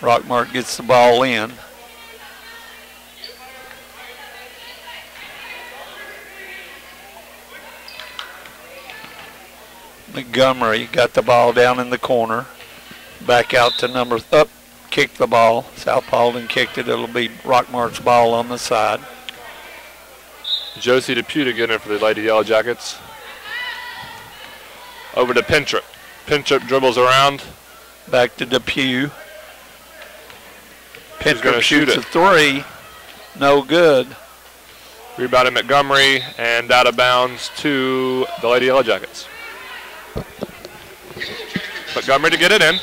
Rockmart gets the ball in. Montgomery got the ball down in the corner. Back out to number, kicked the ball. South Paulding kicked it. It'll be Rockmart's ball on the side. Josie Depew to get in for the Lady Yellow Jackets. Over to Pintrip. Pintrip dribbles around. Back to Depew. Pintrip shoots a three. No good. Rebounded Montgomery and out of bounds to the Lady Yellow Jackets. Montgomery to get it in.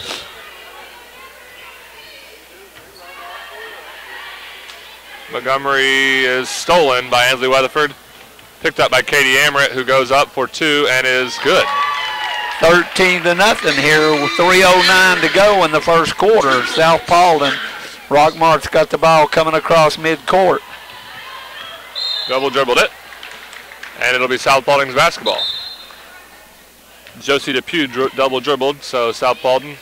Montgomery is stolen by Ansley Weatherford. Picked up by Katie Amrit, who goes up for two and is good. 13-0 here with 3:09 to go in the first quarter. South Paulding. Rockmart's got the ball coming across midcourt. Double dribbled it. And it'll be South Paulding's basketball. Josie Depew double dribbled, so South Paulding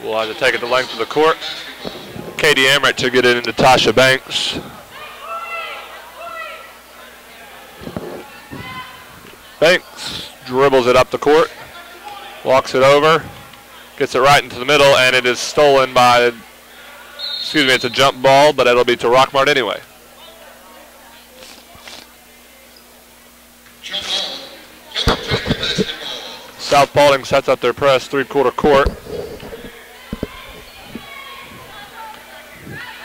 will have to take it the length of the court. Katie Amrit to get it into Tasha Banks. Banks dribbles it up the court, walks it over, gets it right into the middle, and it is stolen by, it's a jump ball, but it'll be to Rockmart anyway. South Paulding sets up their press, three-quarter court.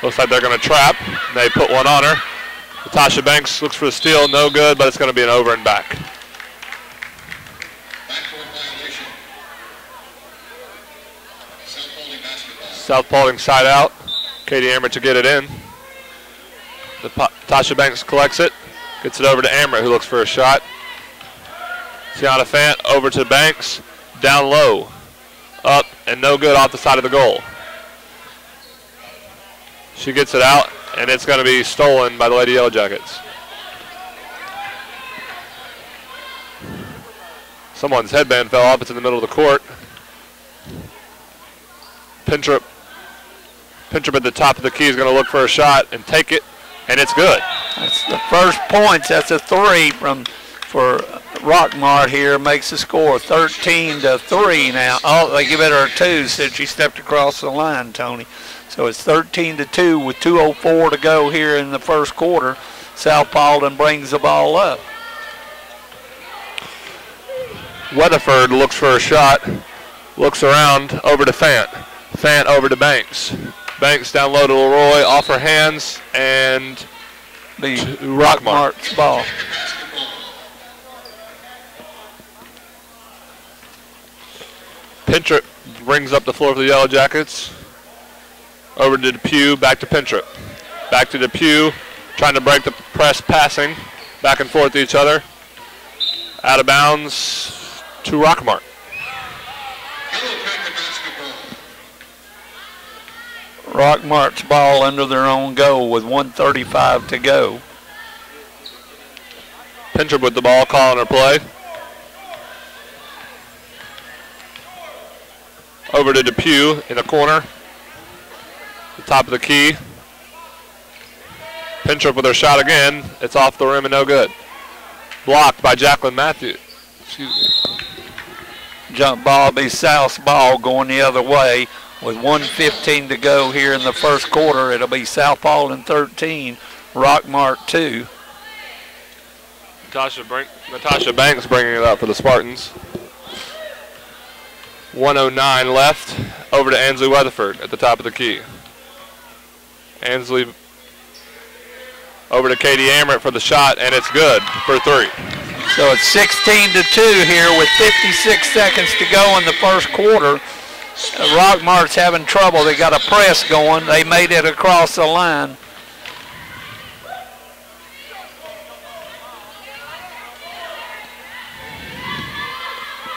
Looks like they're going to trap. They put one on her. Natasha Banks looks for the steal, no good, but it's going to be an over and back. South Paulding side out. Katie Amrit to get it in. Natasha Banks collects it, gets it over to Amrit, who looks for a shot. Tiana Fant over to Banks, down low, up, and no good off the side of the goal. She gets it out, and it's going to be stolen by the Lady Yellow Jackets. Someone's headband fell off. It's in the middle of the court. Pintrip at the top of the key is going to look for a shot and take it, and it's good. That's the first points. That's a three for Rockmart here, makes the score 13-3 now. Oh, they give it her a two since she stepped across the line, Tony. So it's 13-2 with 2:04 to go here in the first quarter. South Paulding brings the ball up. Weatherford looks for a shot, looks around, over to Fant. Fant over to Banks. Banks down low to Leroy, off her hands, and the Rockmart's ball. Pintrip brings up the floor for the Yellow Jackets. Over to Depew, back to Pintrip. Back to Depew, trying to break the press passing. Back and forth to each other. Out of bounds to Rockmart. Rockmart's ball under their own goal with 1:35 to go. Pintrip with the ball, calling her play. Over to Depew in the corner. The top of the key. Pintrip with her shot again. It's off the rim and no good. Blocked by Jacqueline Matthews. Excuse me. Jump ball be South's ball going the other way. With 1:15 to go here in the first quarter, it'll be South Paulding 13, Rockmart 2. Natasha Banks bringing it up for the Spartans. 1:09 left. Over to Ansley Weatherford at the top of the key. Ansley over to Katie Amrit for the shot, and it's good for three. So it's 16-2 here with 56 seconds to go in the first quarter. Rockmart's having trouble. They got a press going. They made it across the line.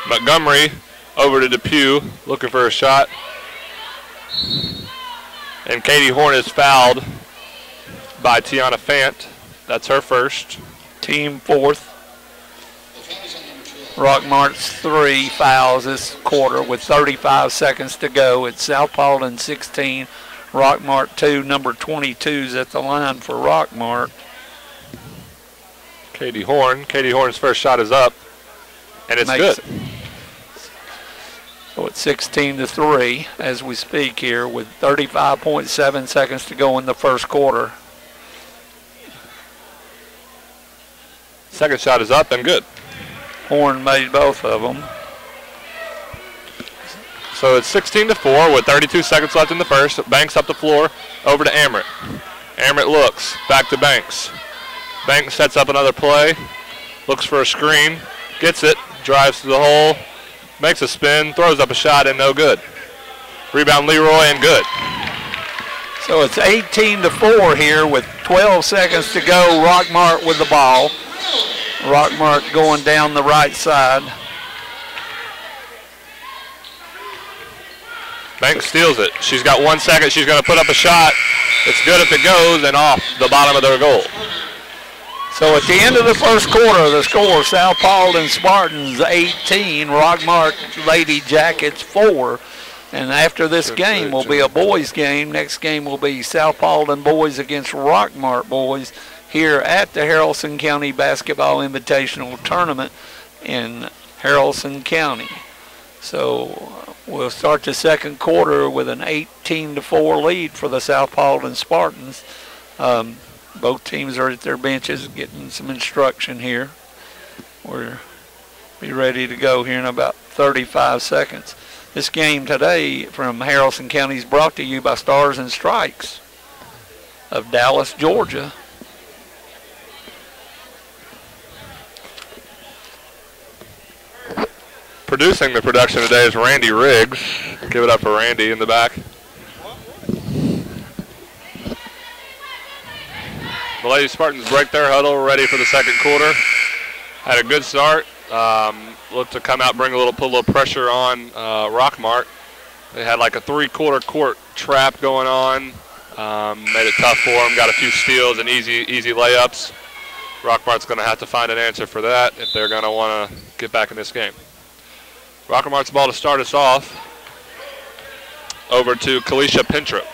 Montgomery over to Depew, looking for a shot. And Katie Horn is fouled by Tiana Fant. That's her first. Team fourth. Rockmart's 3 fouls this quarter with 35 seconds to go. It's South Paulding 16, Rockmart 2, number 22's at the line for Rockmart. Katie Horn. Katie Horn's first shot is up, and it's good. So it's 16-3 as we speak here with 35.7 seconds to go in the first quarter. Second shot is up and good. Horn made both of them. So it's 16-4 with 32 seconds left in the first. Banks up the floor, over to Amrit. Amrit looks, back to Banks. Banks sets up another play, looks for a screen, gets it, drives to the hole, makes a spin, throws up a shot, and no good. Rebound Leroy, and good. So it's 18-4 here with 12 seconds to go. Rockmart with the ball. Rockmart going down the right side. Banks steals it. She's got 1 second. She's going to put up a shot. It's good if it goes, and off the bottom of their goal. So at the end of the first quarter, the score, South Paulding Spartans 18, Rockmart Lady Jackets 4. And after this game will be a boys game. Next game will be South Paulding boys against Rockmart boys here at the Haralson County Basketball Invitational Tournament in Haralson County. So we'll start the second quarter with an 18-4 lead for the South Paulding Spartans. Both teams are at their benches getting some instruction here. We'll be ready to go here in about 35 seconds. This game today from Haralson County is brought to you by Stars and Strikes of Dallas, Georgia. Producing the production today is Randy Riggs. Give it up for Randy in the back. The Lady Spartans break their huddle, ready for the second quarter. Had a good start. Looked to come out, put a little pressure on Rockmart. They had like a three-quarter court trap going on. Made it tough for them. Got a few steals and easy layups. Rockmart's going to have to find an answer for that if they're going to want to get back in this game. Rockmart's ball to start us off. Over to Kalisha Pintrip.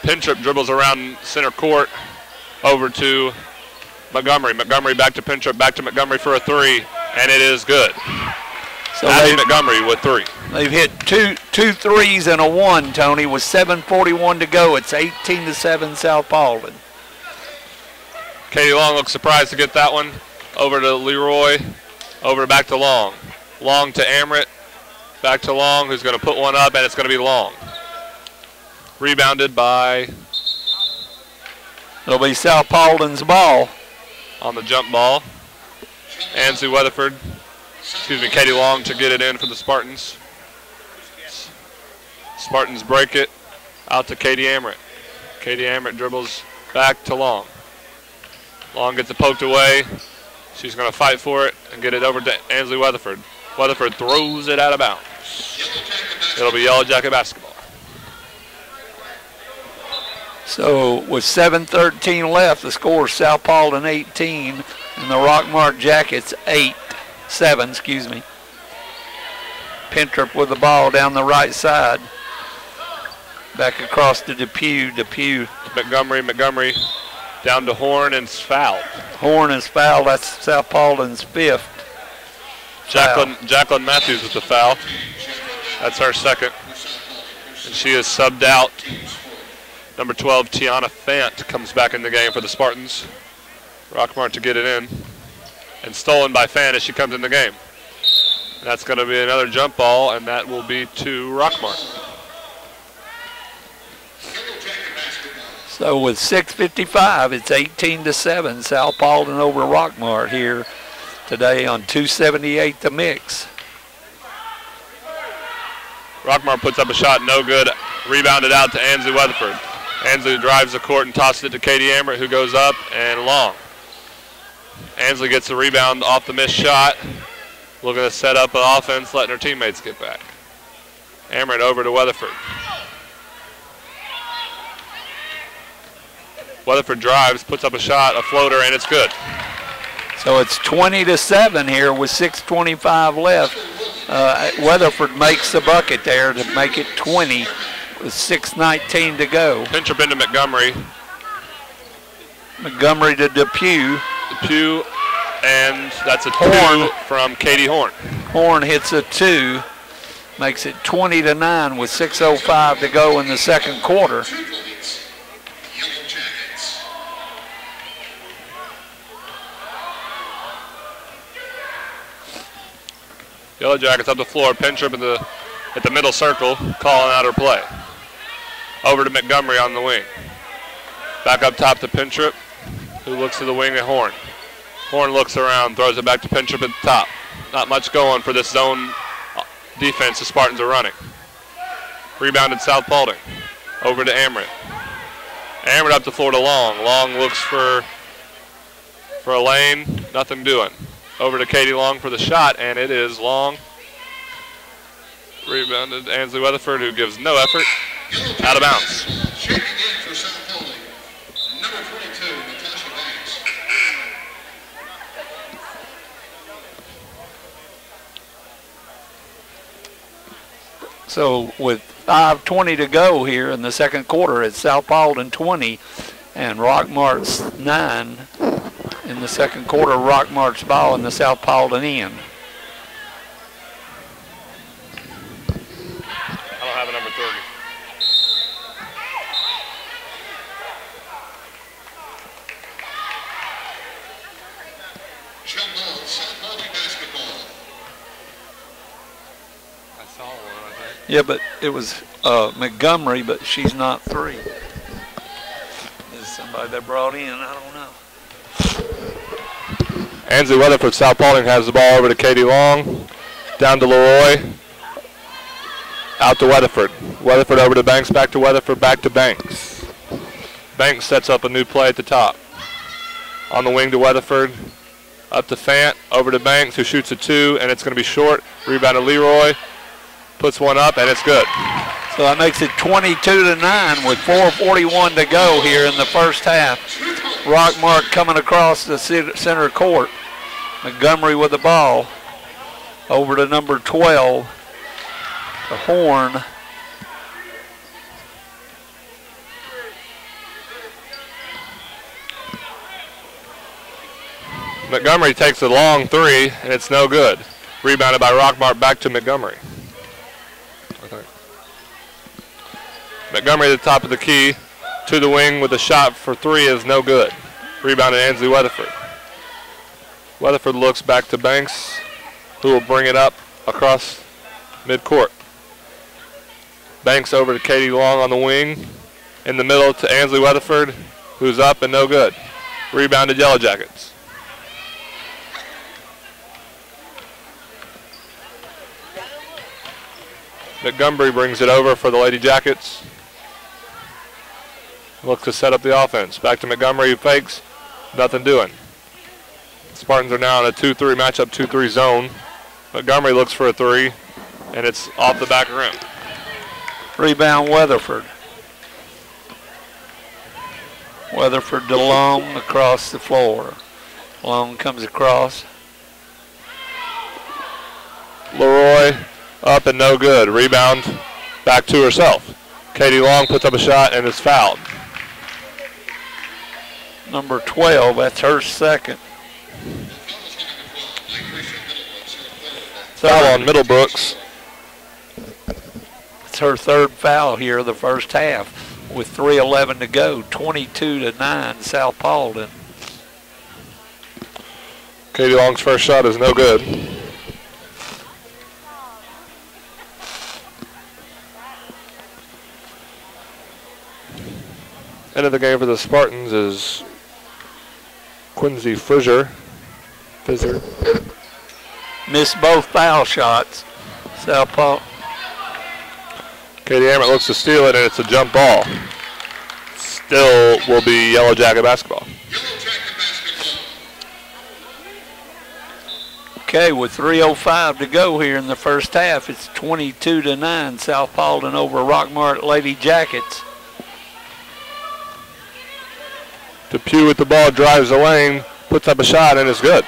Pintrip dribbles around center court. Over to Montgomery. Montgomery back to Pintrip, back to Montgomery for a three, and it is good. So Montgomery with three. They've hit two threes and a one, Tony, with 7:41 to go. It's 18-7 South Paulding. Katie Long looks surprised to get that one. Over to Leroy, back to Long. Long to Amrit, back to Long, who's going to put one up, and it's going to be Long. Rebounded by... It'll be South Paulding's ball. On the jump ball. Ansley Weatherford, Katie Long to get it in for the Spartans. Spartans break it out to Katie Amrit. Katie Amrit dribbles back to Long. Long gets it poked away. She's going to fight for it and get it over to Ansley Weatherford. Weatherford throws it out of bounds. It'll be Yellow Jacket basketball. So with 7:13 left, the score is South Paulding 18 and the Rockmart Jackets 7, excuse me. Pintrip with the ball down the right side. Back across to Depew. Montgomery down to Horn and fouled. Horn is fouled. That's South Paulding's 5th. Jacqueline Matthews with the foul. That's her second. And she is subbed out. Number 12, Tiana Fant, comes back in the game for the Spartans. Rockmart to get it in. And stolen by Fant as she comes in the game. And that's going to be another jump ball, and that will be to Rockmart. So with 6:55, it's 18-7. South Paulding over Rockmart here today on 278 The Mix. Rockmart puts up a shot, no good. Rebounded out to Ansley Weatherford. Ansley drives the court and tosses it to Katie Amrit, who goes up and long. Ansley gets the rebound off the missed shot. Looking to set up an offense, letting her teammates get back. Amrit over to Weatherford. Weatherford drives, puts up a shot, a floater, and it's good. So it's 20-7 here with 6:25 left. Weatherford makes the bucket there to make it 20. with 6:19 to go. Pinch up into Montgomery. Montgomery to Depew. Depew, and that's a Horn 2 from Katie Horn. Horn hits a 2, makes it 20-9 with 6:05 to go in the second quarter. Yellow Jackets up the floor. Pintrip at the middle circle, calling out her play. Over to Montgomery on the wing. Back up top to Pintrip, who looks to the wing at Horn. Horn looks around, throws it back to Pintrip at the top. Not much going for this zone defense the Spartans are running. Rebounded South Paulding. Over to Amrit. Amrit up the floor to Long. Long looks for a lane, nothing doing. Over to Katie Long for the shot, and it is Long. Rebounded Ansley Weatherford, who gives no effort. Out of bounds. Checking in for South Paulding, number 22, Natasha Banks. So with 5:20 to go here in the second quarter, it's South Paulding 20 and Rockmart's 9. In the second quarter, Rockmart's ball in the South Paulding end. I don't have a number 30. Jump ball, South Paulding basketball. I saw one, I think. Yeah, but it was Montgomery, but she's not 3. Is somebody they brought in? I don't know. Ansley Weatherford, South Paulding has the ball over to Katie Long. Down to Leroy. Out to Weatherford. Weatherford over to Banks, back to Weatherford, back to Banks. Banks sets up a new play at the top. On the wing to Weatherford. Up to Fant, over to Banks, who shoots a 2, and it's going to be short. Rebound to Leroy. Puts one up, and it's good. So that makes it 22-9 with 4:41 to go here in the first half. Rockmart coming across the center court. Montgomery with the ball. Over to number 12, the Horn. Montgomery takes a long 3, and it's no good. Rebounded by Rockmart, back to Montgomery. Montgomery at the top of the key, to the wing with a shot for 3 is no good. Rebounded Ansley Weatherford. Weatherford looks back to Banks, who will bring it up across midcourt. Banks over to Katie Long on the wing. In the middle to Ansley Weatherford, who's up and no good. Rebounded Yellow Jackets. Montgomery brings it over for the Lady Jackets. Looks to set up the offense. Back to Montgomery, who fakes. Nothing doing. Spartans are now in a 2-3 matchup, 2-3 zone. Montgomery looks for a 3, and it's off the back rim. Rebound Weatherford. Weatherford to Long across the floor. Long comes across. Leroy up and no good. Rebound back to herself. Katie Long puts up a shot and is fouled. Number 12, that's her second. Foul on Middlebrooks. It's her third foul here of the first half with 3:11 to go. 22-9 South Paulding. Katie Long's first shot is no good. End of the game for the Spartans is Quincy Fizzer. Missed both foul shots. South Paulding. Katie Amert looks to steal it, and it's a jump ball. Still will be Yellow Jacket basketball. Okay, with 3:05 to go here in the first half, it's 22-9 South Paulding over Rockmart Lady Jackets. Depew with the ball, drives the lane, puts up a shot, and it's good.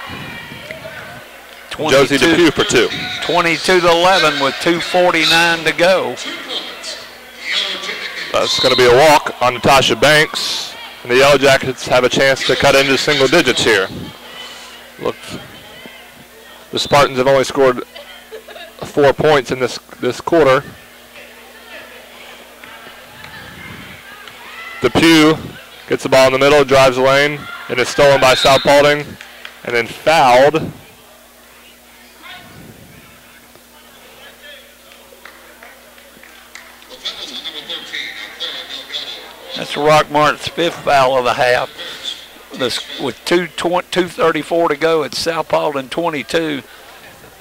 Josie Depew for 2. 22-11 with 2:49 to go. 2 points. Yellow That's going to be a walk on Natasha Banks. And the Yellow Jackets have a chance to cut into single digits here. Look, the Spartans have only scored 4 points in this quarter. Depew gets the ball in the middle, drives the lane, and is stolen by South Paulding, and then fouled. That's Rockmart's 5th foul of the half. With 2:34 to go, it's South Paulding 22,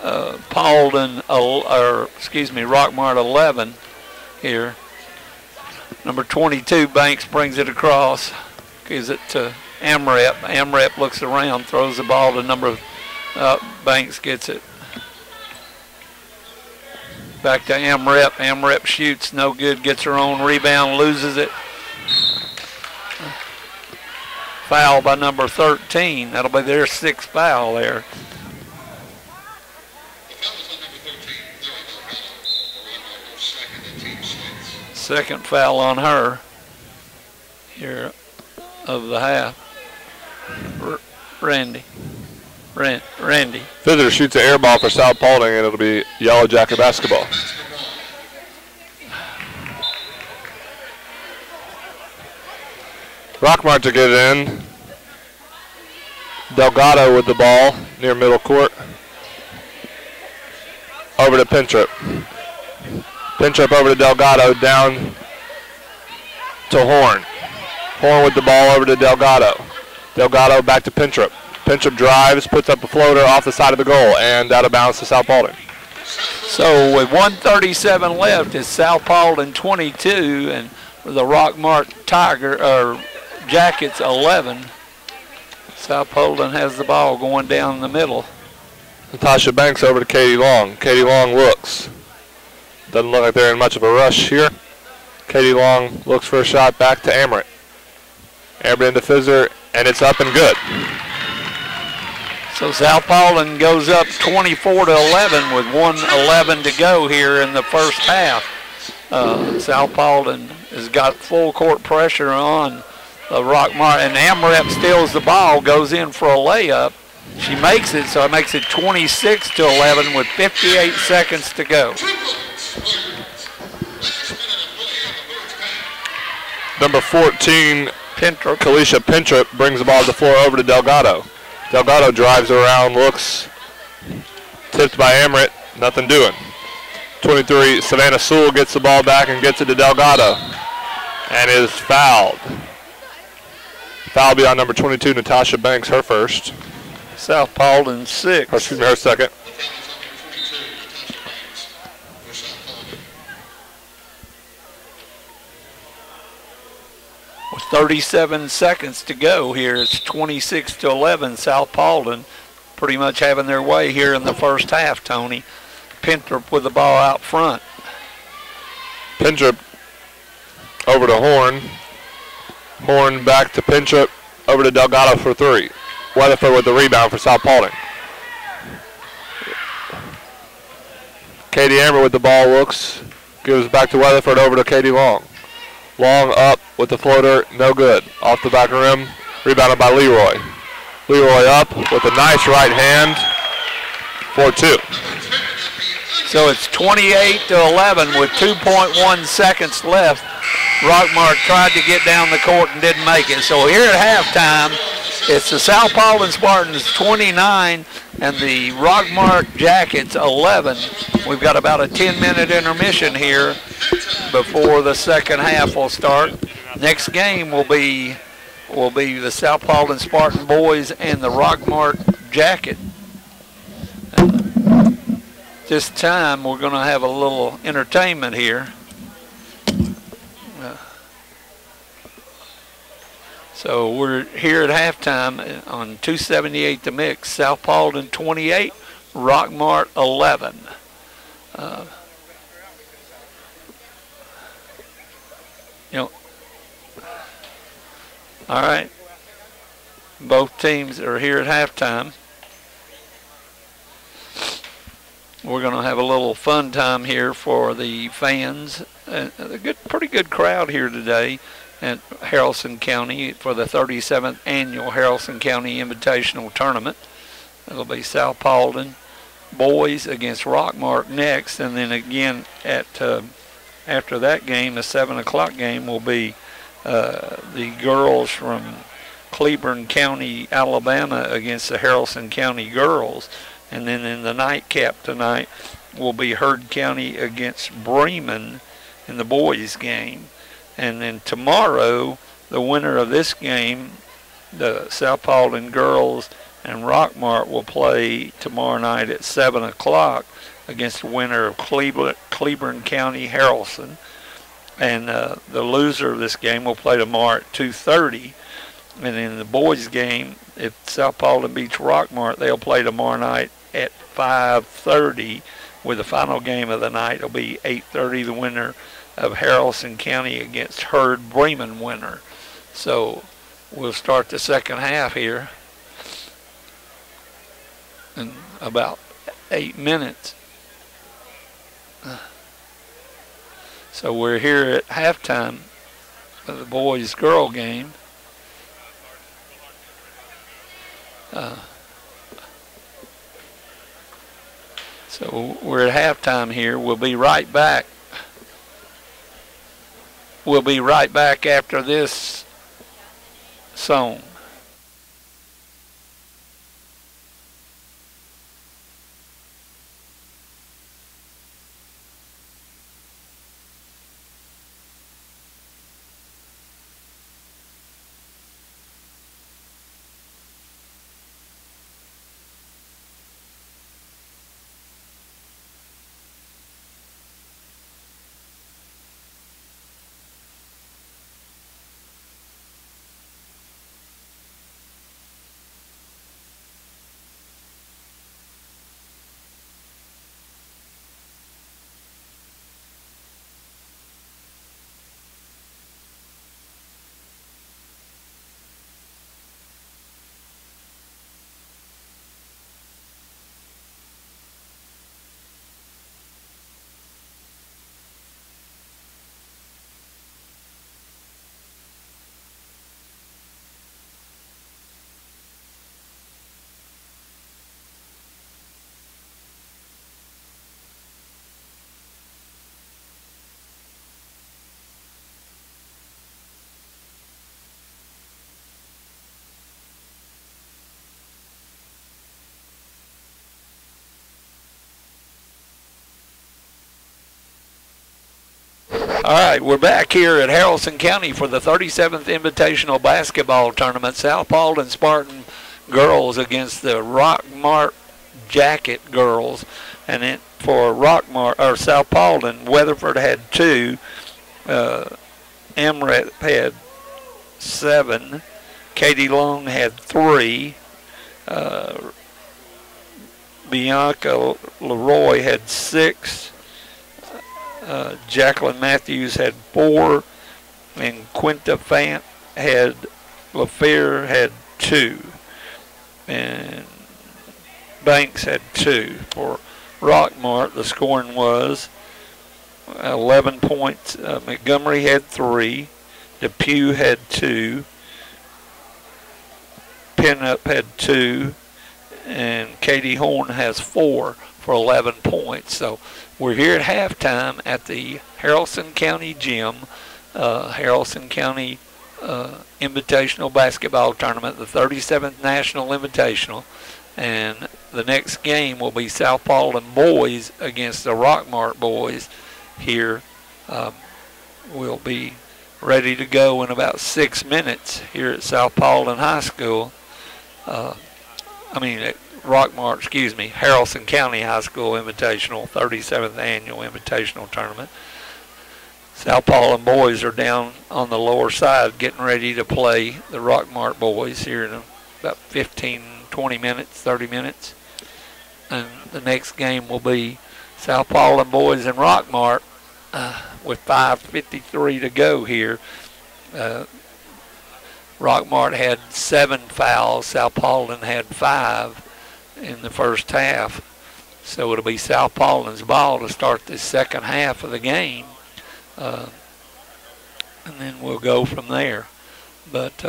Rockmart 11 here. Number 22, Banks brings it across, gives it to Amrep. Amrep looks around, throws the ball to Banks gets it. Back to Amrep. Amrep shoots, no good, gets her own rebound, loses it. Foul by number 13. That'll be their 6th foul there. Second foul on her here of the half. Randy. Visitor shoots an air ball for South Paulding, and it'll be Yellow Jacket basketball. Rockmart to get it in. Delgado with the ball near middle court. Over to Pintrup. Pintrup over to Delgado, down to Horn. Horn with the ball over to Delgado. Delgado back to Pintrup. Pintrup drives, puts up a floater off the side of the goal, and out of bounds to South Paulding. So with 1:37 left, it's South Paulding 22 and the Rockmart Jackets 11. South Paulding has the ball going down the middle. Natasha Banks over to Katie Long. Katie Long looks. Doesn't look like they're in much of a rush here. Katie Long looks for a shot back to Amrit. Amrit into Fizzer, and it's up and good. So South Paulding goes up 24-11 with 1:11 to go here in the first half. South Paulding has got full court pressure on Rockmart, and Amrep steals the ball, goes in for a layup. She makes it, so it makes it 26-11 with 58 seconds to go. Number 14, Pintrup. Kalisha Pintrup brings the ball to the floor over to Delgado. Delgado drives around, looks, tipped by Amrit, nothing doing. 23, Savannah Sewell gets the ball back and gets it to Delgado, and is fouled. Foul be on number 22, Natasha Banks, her first. South Paulding 6. Or excuse me, her second. With 37 seconds to go here, it's 26-11. South Paulding pretty much having their way here in the first half, Tony. Pintrup with the ball out front. Pintrup over to Horn. Horn back to Pintrup, over to Delgado for 3. Weatherford with the rebound for South Paulding. Katie Amber with the ball looks, gives back to Weatherford, over to Katie Long. Long up with the floater, no good. Off the back rim, rebounded by Leroy. Leroy up with a nice right hand for 2. So it's 28-11 with 2.1 seconds left. Rockmart tried to get down the court and didn't make it. So here at halftime, it's the South Paulding Spartans 29 and the Rockmart Jackets 11. We've got about a 10-minute intermission here before the second half will start. Next game will be the South Paulding Spartan boys and the Rockmart Jacket. This time we're going to have a little entertainment here. So we're here at halftime on 278 The Mix. South Paulding 28, Rockmart 11. All right. Both teams are here at halftime. we're going to have a little fun time here for the fans. Pretty good crowd here today at Haralson County for the 37th annual Haralson County Invitational Tournament. It'll be South Paulding boys against Rockmart next, and then again at after that game, the 7 o'clock game, will be the girls from Cleburne County, Alabama against the Haralson County girls. And then in the nightcap tonight will be Heard County against Bremen in the boys game. And then tomorrow, the winner of this game, the South Paulding girls and Rockmart, will play tomorrow night at 7 o'clock against the winner of Cleburne County, Haralson. And the loser of this game will play tomorrow at 2:30. And in the boys game, if South Paulding beats Rockmart, they'll play tomorrow night at 5:30, with the final game of the night will be 8:30, the winner of Haralson County against Heard Bremen winner. So we'll start the second half here in about 8 minutes. So we're here at halftime of the boys-girl game. So we're at halftime here. We'll be right back. We'll be right back after this song. All right, we're back here at Haralson County for the 37th Invitational Basketball Tournament. South Paulding Spartan girls against the Rockmart Jacket girls. And then for Rockmart, or South Paulding, Weatherford had 2. Emret had 7. Katie Long had 3. Bianca Leroy had 6. Jacqueline Matthews had 4, and Quinta Fant had, LaFair had 2, and Banks had 2. For Rockmart, the scoring was 11 points. Montgomery had 3, Depew had 2, Pinup had 2, and Katie Horn has 4 for 11 points. So we're here at halftime at the Haralson County Gym, Haralson County Invitational Basketball Tournament, the 37th National Invitational. And the next game will be South Paulding boys against the Rockmart boys here. We'll be ready to go in about 6 minutes here at South Paulding High School. Rockmart, Haralson County High School Invitational, 37th Annual Invitational Tournament. South Paulding boys are down on the lower side getting ready to play the Rockmart boys here in about 15, 20 minutes, 30 minutes. And the next game will be South Paulding boys and Rockmart with 5:53 to go here. Rockmart had 7 fouls. South Paulding had 5 in the first half. So it'll be South Paulding's ball to start the second half of the game. And then we'll go from there. But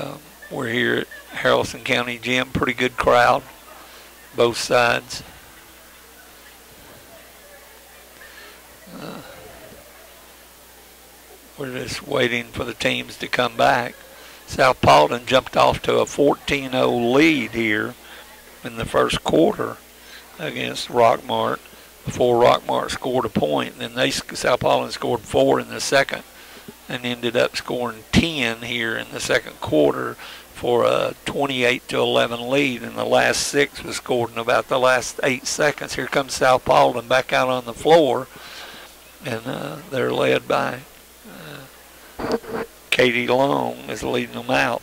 we're here at Haralson County Gym. Pretty good crowd, both sides. We're just waiting for the teams to come back. South Paulding jumped off to a 14-0 lead here in the first quarter against Rockmart before Rockmart scored a point. And then South Paulding scored 4 in the second and ended up scoring 10 here in the second quarter for a 28-11 lead. And the last 6 was scored in about the last 8 seconds. Here comes South Paulding back out on the floor, and they're led by Katie Long is leading them out.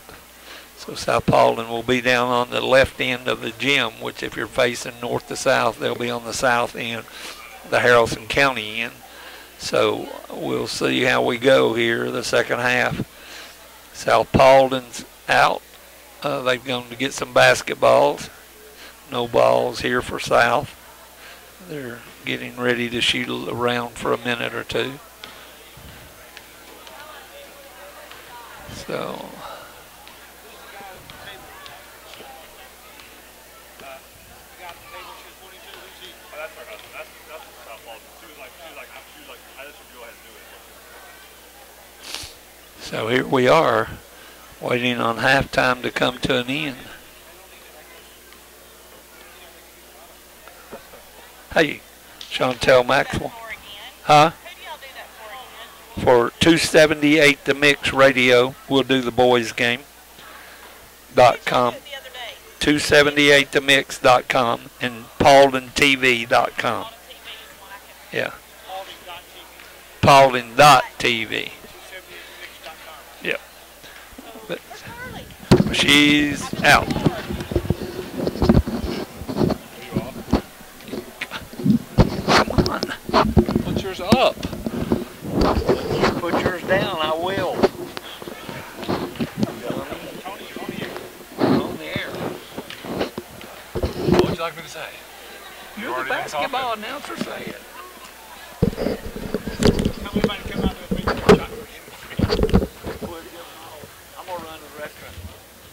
So South Paulding will be down on the left end of the gym, which if you're facing north to south, they'll be on the south end, the Haralson County end. So we'll see how we go here the second half. South Paulding's out. They've gone to get some basketballs. No balls here for South. They're getting ready to shoot around for a minute or two. So So here we are, waiting on halftime to come to an end. Hey, Chantel Maxwell. Huh? For 278 The Mix Radio, we'll do the boys game. .com. 278themix.com and pauldingtv.com. Yeah. Paulding.tv. Yep. But she's out. Come on. Put yours up. You put yours down, I will. On the air. What would you like me to say? You're the basketball announcer, say it. I'm going to run the restaurant.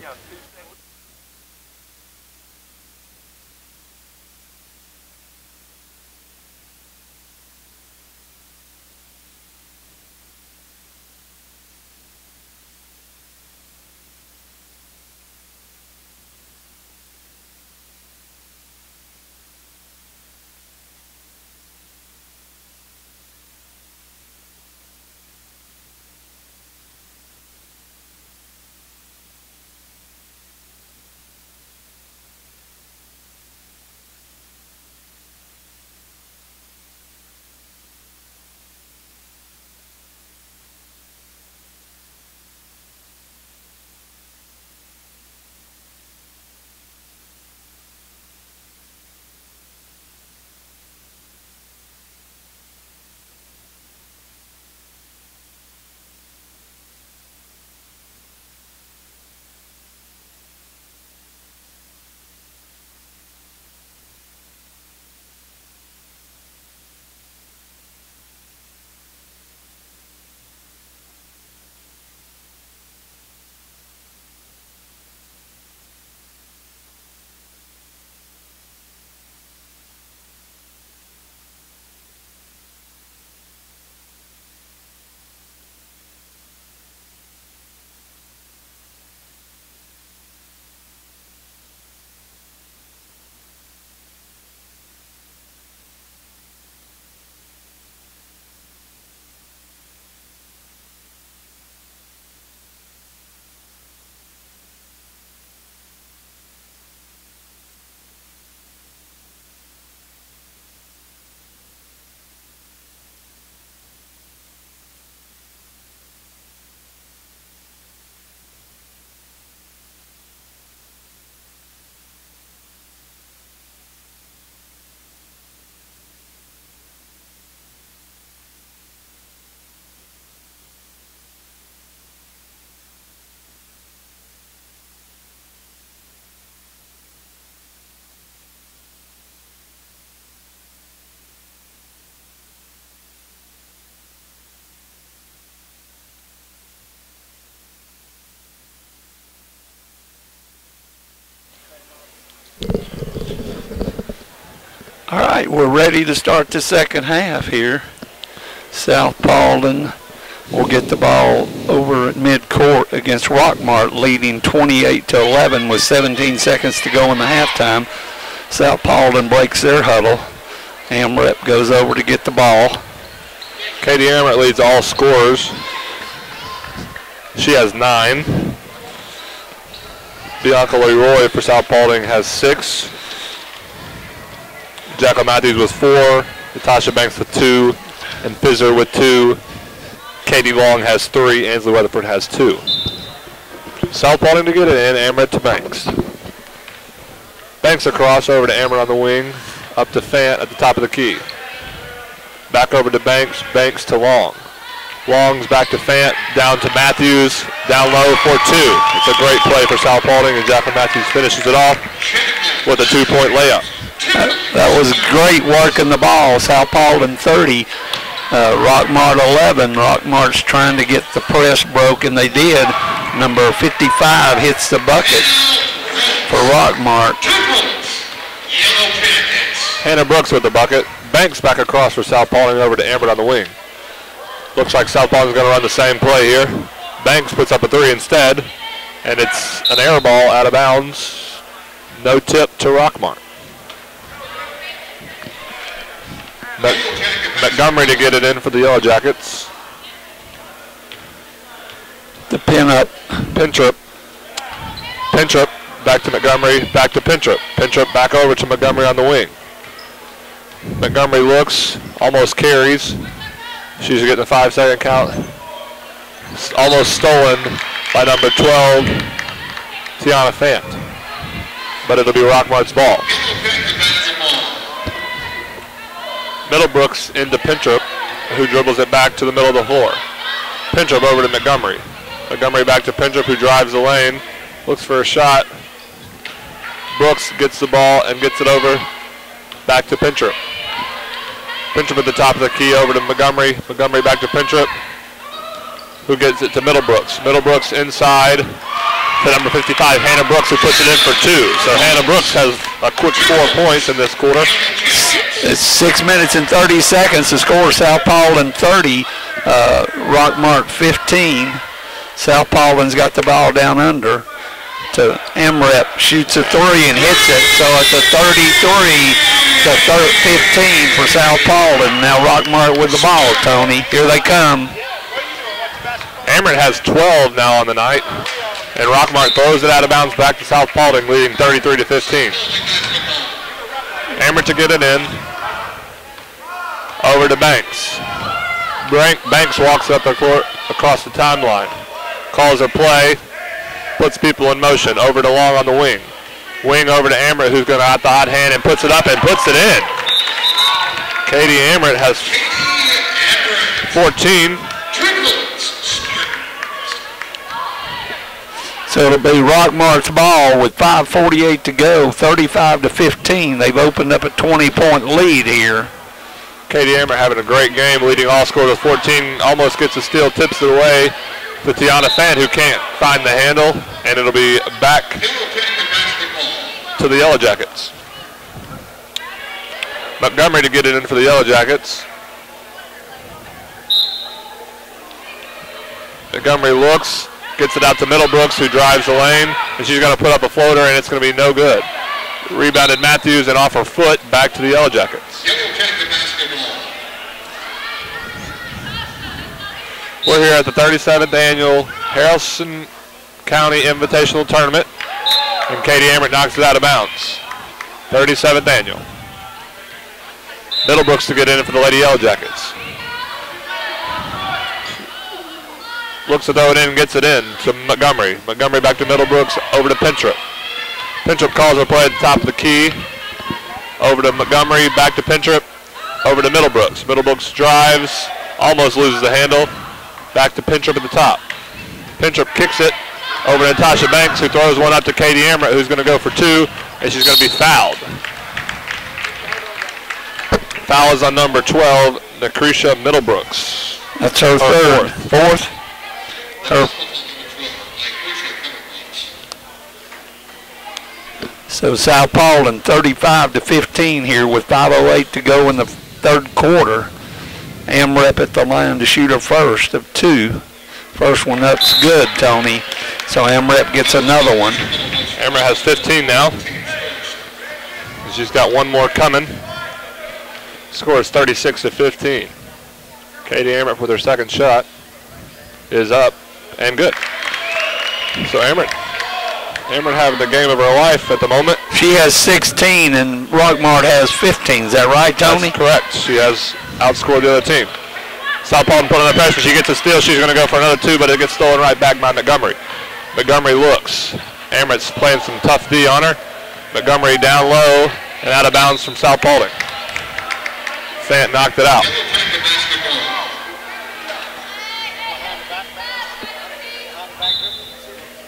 Yeah, right, we're ready to start the second half here. South Paulding will get the ball over at midcourt against Rockmart, leading 28-11 with 17 seconds to go in the halftime. South Paulding breaks their huddle. Amrep goes over to get the ball. Katie Amrep leads all scorers. She has 9. Bianca Leroy for South Paulding has 6. Jacqueline Matthews with 4. Natasha Banks with 2. And Fizzer with 2. Katie Long has 3. Ansley Weatherford has 2. South Paulding to get it in. Amrep to Banks. Banks across over to Amrep on the wing. Up to Fant at the top of the key. Back over to Banks. Banks to Long. Long's back to Fant. Down to Matthews. Down low for 2. It's a great play for South Paulding, and Jacqueline Matthews finishes it off with a 2-point layup. That was great work in the ball. South Paulding 30. Rockmart 11. Rockmart's trying to get the press broken. They did. Number 55 hits the bucket for Rockmart. Hannah Brooks with the bucket. Banks back across for South Paulding over to Amber on the wing. Looks like South Paulding's going to run the same play here. Banks puts up a 3 instead, and it's an air ball out of bounds. No tip to Rockmart. Montgomery to get it in for the Yellow Jackets. The pin-up. Pintrip. Pintrip back to Montgomery, back to Pintrip. Pintrip back over to Montgomery on the wing. Montgomery looks, almost carries. She's getting a 5-second count. Almost stolen by number 12, Tiana Fant. But it'll be Rockmart's ball. Middlebrooks into Pintrip, who dribbles it back to the middle of the floor. Pintrip over to Montgomery. Montgomery back to Pintrip, who drives the lane. Looks for a shot. Brooks gets the ball and gets it over back to Pintrip. Pintrip at the top of the key over to Montgomery. Montgomery back to Pintrip, who gets it to Middlebrooks. Middlebrooks inside to number 55, Hannah Brooks, who puts it in for 2. So Hannah Brooks has a quick 4 points in this quarter. It's 6 minutes and 30 seconds. The score, South Paulding 30, Rockmart 15. South Paulding's got the ball down under to Amrep, shoots a 3 and hits it. So it's a 33-15 for South Paulding. Now Rockmart with the ball, Tony. Here they come. Amrep has 12 now on the night, and Rockmart throws it out of bounds back to South Paulding, leading 33-15. Amrep to get it in. Over to Banks. Banks walks up the court across the timeline. Calls a play. Puts people in motion. Over to Long on the wing. Wing over to Amrep, who's going to out the hot hand and puts it up and puts it in. Katie Amrep has 14. So it'll be Rockmart's ball with 5:48 to go, 35-15. They've opened up a 20-point lead here. Katie Amrep having a great game, leading all scorers with 14. Almost gets a steal, tips it away to Tiana Fant, who can't find the handle, and it'll be back to the Yellow Jackets. Montgomery to get it in for the Yellow Jackets. Montgomery looks, gets it out to Middlebrooks, who drives the lane, and she's going to put up a floater, and it's going to be no good. Rebounded Matthews, and off her foot, back to the Yellow Jackets. We're here at the 37th annual Haralson County Invitational Tournament, and Katie Amrep knocks it out of bounds. 37th annual. Middlebrooks to get in for the Lady Yellow Jackets. Looks to throw it in and gets it in to Montgomery. Montgomery back to Middlebrooks, over to Pintrip. Pintrip calls a play at the top of the key. Over to Montgomery, back to Pintrip, over to Middlebrooks. Middlebrooks drives, almost loses the handle. Back to Pintrip at the top. Pintrip kicks it over to Natasha Banks, who throws one up to Katie Amrep, who's going to go for 2, and she's going to be fouled. Foul is on number 12, Lucretia Middlebrooks. That's her third. Fourth. So South Paulding 35-15 here with 5:08 to go in the third quarter. AMREP at the line to shoot her first of two. First one up's good, Tony. So AMREP gets another one. AMREP has 15 now. She's got one more coming. Score is 36-15. Katie AMREP with her second shot is up and good. So AMREP having the game of her life at the moment. She has 16 and Rockmart has 15. Is that right, Tony? That's correct. She has outscored the other team. South Paulding put on the pressure. She gets a steal. She's going to go for another two, but it gets stolen right back by Montgomery. Montgomery looks. AMREP's playing some tough D on her. Montgomery down low and out of bounds from South Paulding. Fant knocked it out.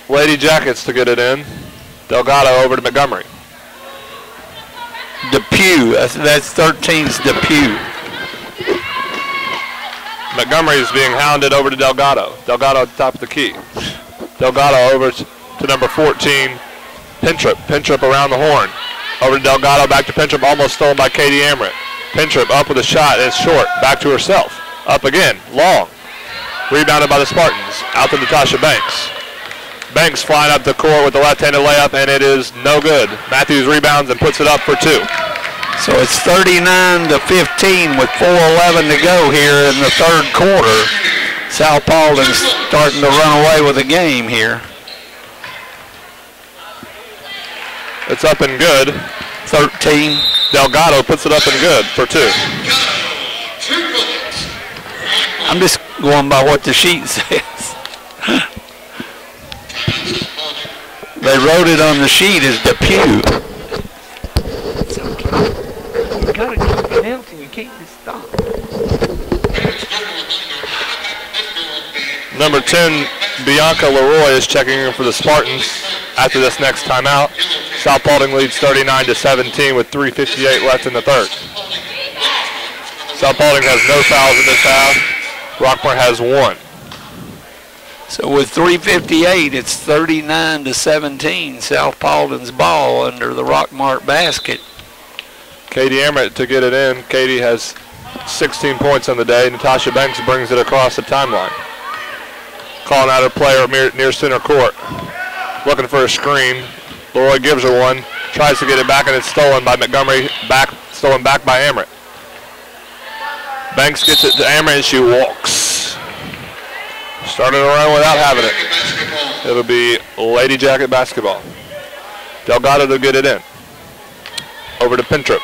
Lady Jackets to get it in. Delgado over to Montgomery. Depew, that's 13's Depew. Montgomery is being hounded over to Delgado. Delgado at the top of the key. Delgado over to number 14, Pintrip. Pintrip around the horn. Over to Delgado, back to Pintrip, almost stolen by Katie AMREP. Pintrip up with a shot, it's short, back to herself. Up again, long. Rebounded by the Spartans, out to Natasha Banks. Banks flying up the court with the left-handed layup, and it is no good. Matthews rebounds and puts it up for two. So it's 39-15 with 4:11 to go here in the third quarter. South Paulding's starting to run away with the game here. It's up and good. 13. Delgado puts it up and good for two. I'm just going by what the sheet says. They wrote it on the sheet as Depew. It's okay. You gotta keep announcing. You can't just stop. Number 10, Bianca Leroy is checking in for the Spartans after this next timeout. South Paulding leads 39-17 with 3:58 left in the third. South Paulding has no fouls in this half. Rockmart has one. So with 3:58, it's 39-17. South Paulding's ball under the Rockmart basket. Katie AMREP to get it in. Katie has 16 points on the day. Natasha Banks brings it across the timeline. Calling out her player near center court. Looking for a screen. Leroy gives her one. Tries to get it back, and it's stolen by Montgomery. Stolen back by AMREP. Banks gets it to AMREP, and she walks. Starting to run without having it. It'll be Lady Jacket basketball. Delgado to get it in. Over to Pintrip.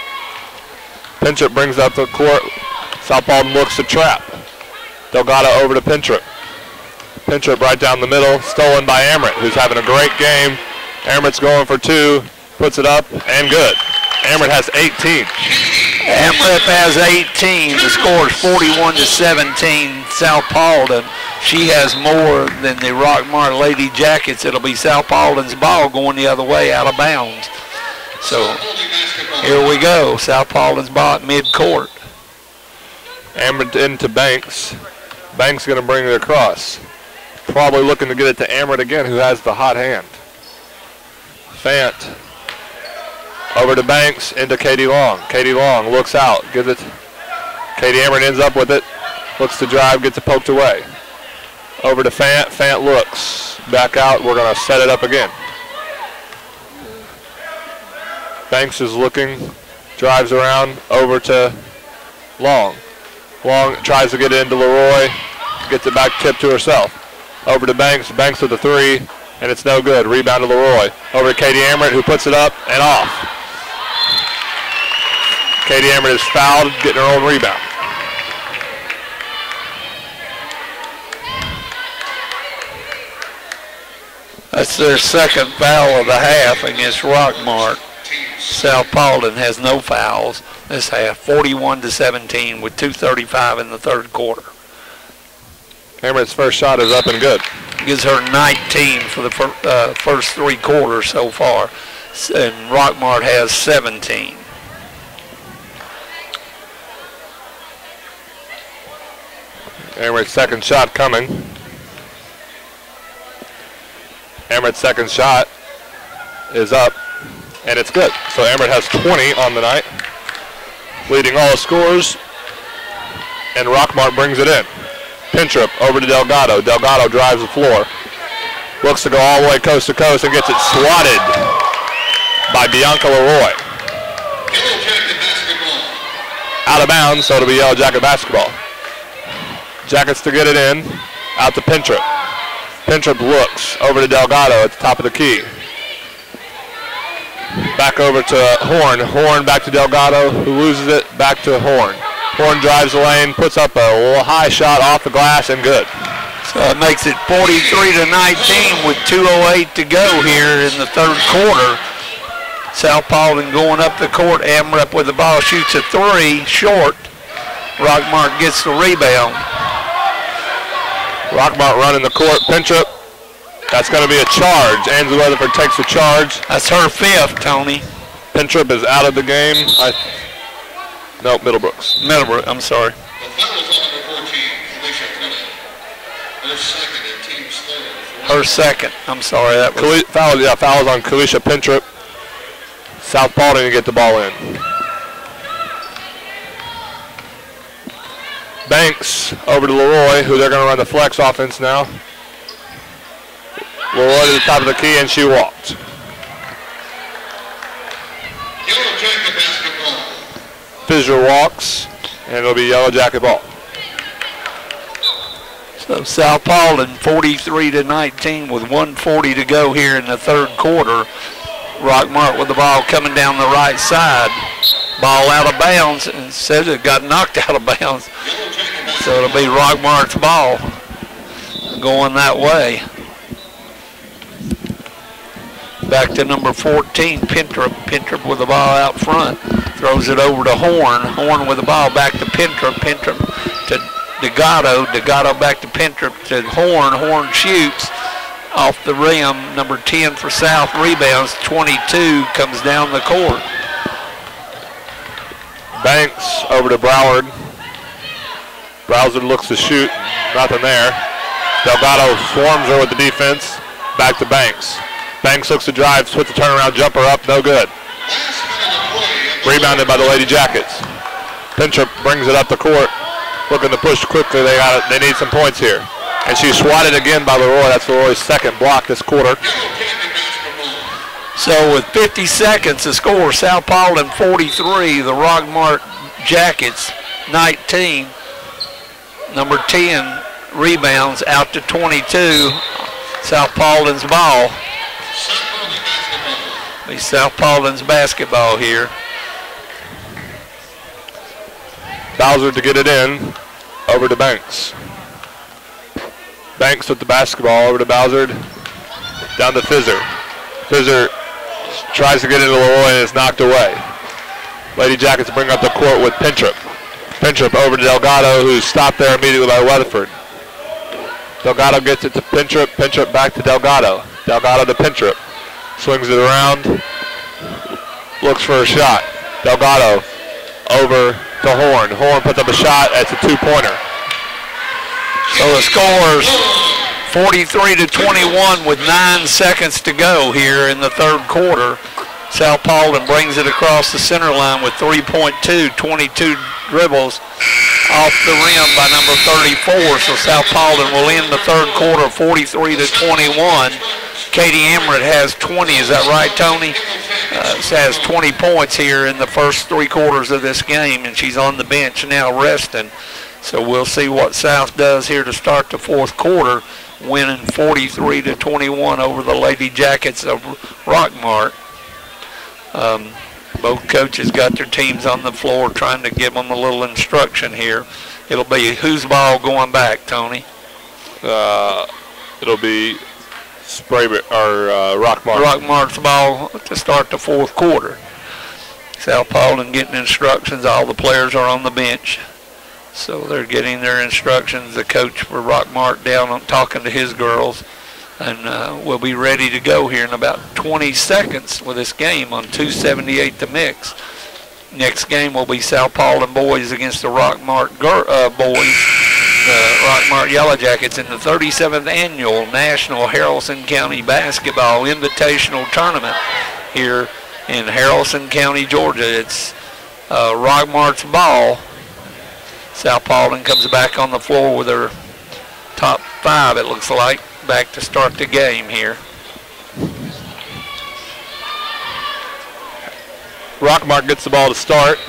Pintrip brings up the court. South Paulding looks to trap. Delgado over to Pintrip. Pintrip right down the middle. Stolen by AMREP, who's having a great game. AMREP's going for two. Puts it up and good. AMREP has 18. AMREP has 18. The score is 41-17. South Paulding. She has more than the Rockmart Lady Jackets. It'll be South Paulding's ball going the other way out of bounds. So here we go. South Paulding's ball at midcourt. AMREP into Banks. Banks going to bring it across. Probably looking to get it to AMREP again, who has the hot hand. Fant over to Banks, into Katie Long. Katie Long looks out, gives it. Katie AMREP ends up with it. Looks to drive, gets it poked away. Over to Fant. Fant looks back out. We're going to set it up again. Banks is looking, drives around over to Long. Long tries to get it into Leroy, gets it back tipped to herself. Over to Banks. Banks with the three, and it's no good. Rebound to Leroy. Over to Katie AMREP, who puts it up and off. Katie AMREP is fouled, getting her own rebound. That's their second foul of the half against Rockmart. South Paulding has no fouls this half, 41-17 with 2:35 in the third quarter. AMREP's first shot is up and good. Gives her 19 for the first three quarters so far, and Rockmart has 17. AMREP's second shot coming. AMREP's second shot is up and it's good. So Amherst has 20 on the night, leading all scores, and Rockmart brings it in. Pintrip over to Delgado. Delgado drives the floor. Looks to go all the way coast to coast and gets it swatted by Bianca Leroy. Yellow Jacket basketball. Out of bounds, so it'll be Yellow Jacket basketball. Jackets to get it in. Out to Pintrip. Pintrip looks over to Delgado at the top of the key. Back over to Horn. Horn back to Delgado, who loses it. Back to Horn. Horn drives the lane, puts up a little high shot off the glass, and good. So it makes it 43-19 with 2:08 to go here in the third quarter. South Paulding going up the court. Amrep with the ball, shoots a three, short. Rockmart gets the rebound. Rockmart running the court. Pintrip. That's going to be a charge. Ansley Weatherford takes the charge. That's her fifth, Tony. Pintrip is out of the game. No, Middlebrooks. Middlebrook, I'm sorry. The foul is on number 14, Felicia Cunningham. Her second and team's third. Her second. I'm sorry. That was Foul is on Kalisha Pintrip. South Paulding to get the ball in. Banks over to Leroy, who they're going to run the flex offense now. Leroy to the top of the key, and she walked. Yellow Jacket basketball. Fisher walks, and it'll be Yellow Jacket ball. So South Paulding 43-19 with 1:40 to go here in the third quarter. Rockmart with the ball coming down the right side. Ball out of bounds, and says it got knocked out of bounds. So it'll be Rockmart's ball going that way. Back to number 14, Pintrip. Pintrip with the ball out front. Throws it over to Horn. Horn with the ball back to Pintrip. Pintrip to Delgado. Delgado back to Pintrip to Horn. Horn shoots off the rim. Number 10 for South rebounds. 22 comes down the court. Banks over to Broward. Browser looks to shoot. Nothing there. Delgado swarms her with the defense. Back to Banks. Banks looks to drive, puts the turnaround jumper up, no good. Rebounded by the Lady Jackets. Pintrip brings it up the court, looking to push quickly. They need some points here. And she's swatted again by Leroy. That's Leroy's second block this quarter. So with 50 seconds to score, South Paulding 43, the Rockmart Jackets 19. Number 10 rebounds out to 22. South Paulding's ball. Be South Paulding's basketball here. Bowser to get it in, over to Banks. Banks with the basketball over to Bowser, down to Fizzer. Fizzer tries to get into Leroy and is knocked away. Lady Jackets bring up the court with Pintrip. Pintrip over to Delgado, who's stopped there immediately by Weatherford. Delgado gets it to Pintrip. Pintrip back to Delgado. Delgado to Pintrip. Swings it around. Looks for a shot. Delgado over to Horn. Horn puts up a shot. It's a two-pointer. So the score's 43-21 with 9 seconds to go here in the third quarter. South Paulding brings it across the center line with 3.2, 22 dribbles off the rim by number 34. So South Paulding will end the third quarter 43-21. Katie Amrett has 20. Is that right, Tony? Has 20 points here in the first 3 quarters of this game, and she's on the bench now resting. So we'll see what South does here to start the fourth quarter, winning 43-21 over the Lady Jackets of Rockmart. Both coaches got their teams on the floor trying to give them a little instruction here. It'll be whose ball going back, Tony? It'll be Rockmart. Rockmart's ball to start the fourth quarter. South Paulding getting instructions. All the players are on the bench. So they're getting their instructions. The coach for Rockmart down on talking to his girls. And we'll be ready to go here in about 20 seconds with this game on 278 to mix. Next game will be South Paulding boys against the Rockmart boys, the Rockmart Yellow Jackets in the 37th annual National Haralson County Basketball Invitational Tournament here in Haralson County, Georgia. It's Rockmart's ball. South Paulding comes back on the floor with her top 5, it looks like, back to start the game here. Rockmart gets the ball to start.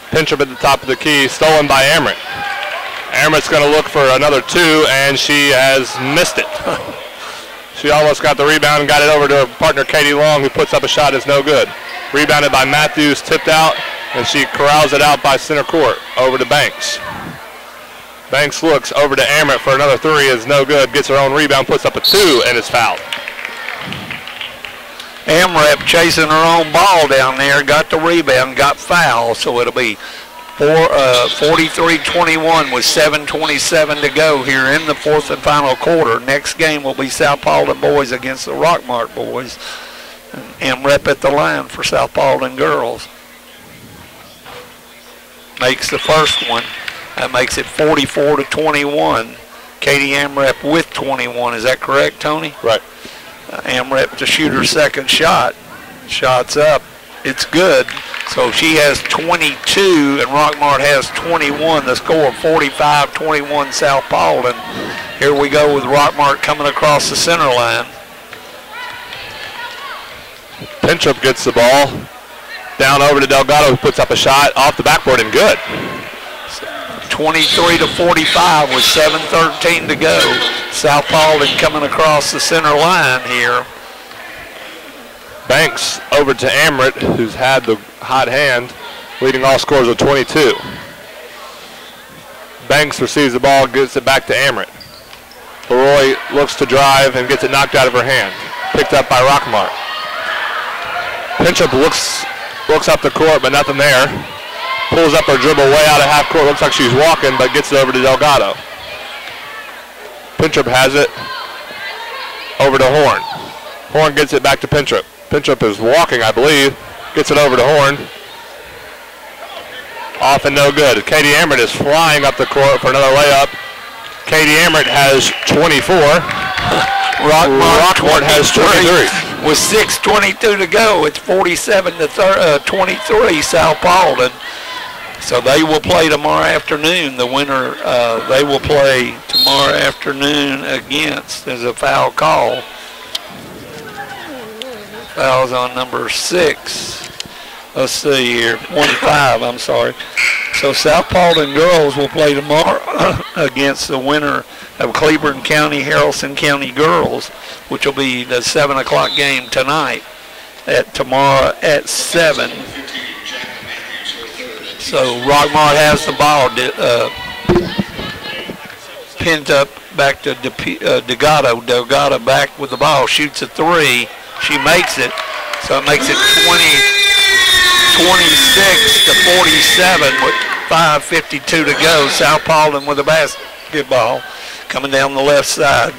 Pinch up at the top of the key, stolen by Amrit. Amrit's going to look for another 2, and she has missed it. She almost got the rebound and got it over to her partner Katie Long, who puts up a shot that's no good. Rebounded by Matthews, tipped out, and she corrals it out by center court over to Banks. Banks looks over to Amrit for another 3, is no good, gets her own rebound, puts up a 2, and is fouled. Amrit chasing her own ball down there, got the rebound, got fouled, so it'll be 43-21 with 7:27 to go here in the 4th and final quarter. Next game will be South Paulding boys against the Rockmart boys. And Amrit at the line for South Paulding girls. Makes the first one. That makes it 44-21. Katie Amrit with 21. Is that correct, Tony? Right. Amrit to shoot her second shot. Shot's up. It's good. So she has 22 and Rockmart has 21. The score 45-21 South Paulding. Here we go with Rockmart coming across the center line. Pinchup gets the ball. Down over to Delgado, who puts up a shot off the backboard and good. 23-45 with 7:13 to go. South Paulding coming across the center line here. Banks over to Amrit, who's had the hot hand, leading all scores of 22. Banks receives the ball, gives it back to Amrit. Leroy looks to drive and gets it knocked out of her hand. Picked up by Rockmart. Pinchup looks up the court, but nothing there. Pulls up her dribble way out of half court. Looks like she's walking, but gets it over to Delgado. Pinchup has it over to Horn. Horn gets it back to Pinchup. Pinchup is walking, I believe. Gets it over to Horn. Off and no good. Katie Amrit is flying up the court for another layup. Katie Amrit has 24. Rockmart has 23. With 6:22 to go, it's 47-23 South Paulding. So they will play tomorrow afternoon. The winner, they will play tomorrow afternoon against. There's a foul call. Foul's on number 6. Let's see here. 1-5, I'm sorry. So South Paulding girls will play tomorrow against the winner of Cleburne County, Haralson County girls, which will be the 7 o'clock game tonight. Tomorrow at 7. So Rockmart has the ball. Pinned up back to Delgado. Delgado back with the ball. Shoots a 3. She makes it. So it makes it 26-47 with 5:52 to go. South Paulding with the basketball. Coming down the left side.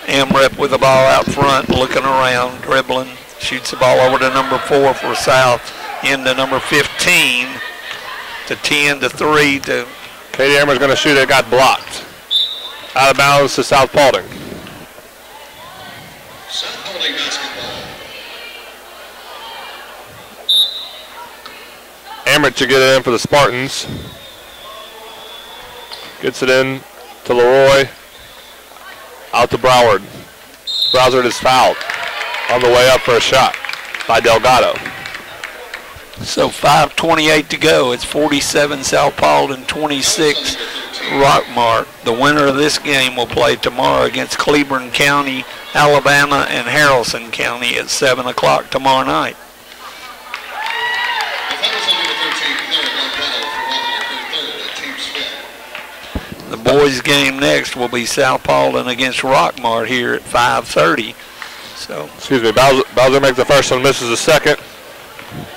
Amrit with the ball out front, looking around, dribbling. Shoots the ball over to number 4 for South. Into number 15 to 10-3 to. Katie Amrit's going to shoot it. Got blocked. Out of bounds to South Paulding. South Paulding basketball. Amrit to get it in for the Spartans. Gets it in to Leroy. Out to Broward. Broward is fouled on the way up for a shot by Delgado. So 5:28 to go. It's 47 South Paulding, 26 Rockmart. The winner of this game will play tomorrow against Cleburne County, Alabama, and Haralson County at 7 o'clock tomorrow night. The boys' game next will be South Paulding against Rockmart here at 5:30. So. Excuse me, Bowser makes the first one, misses the second,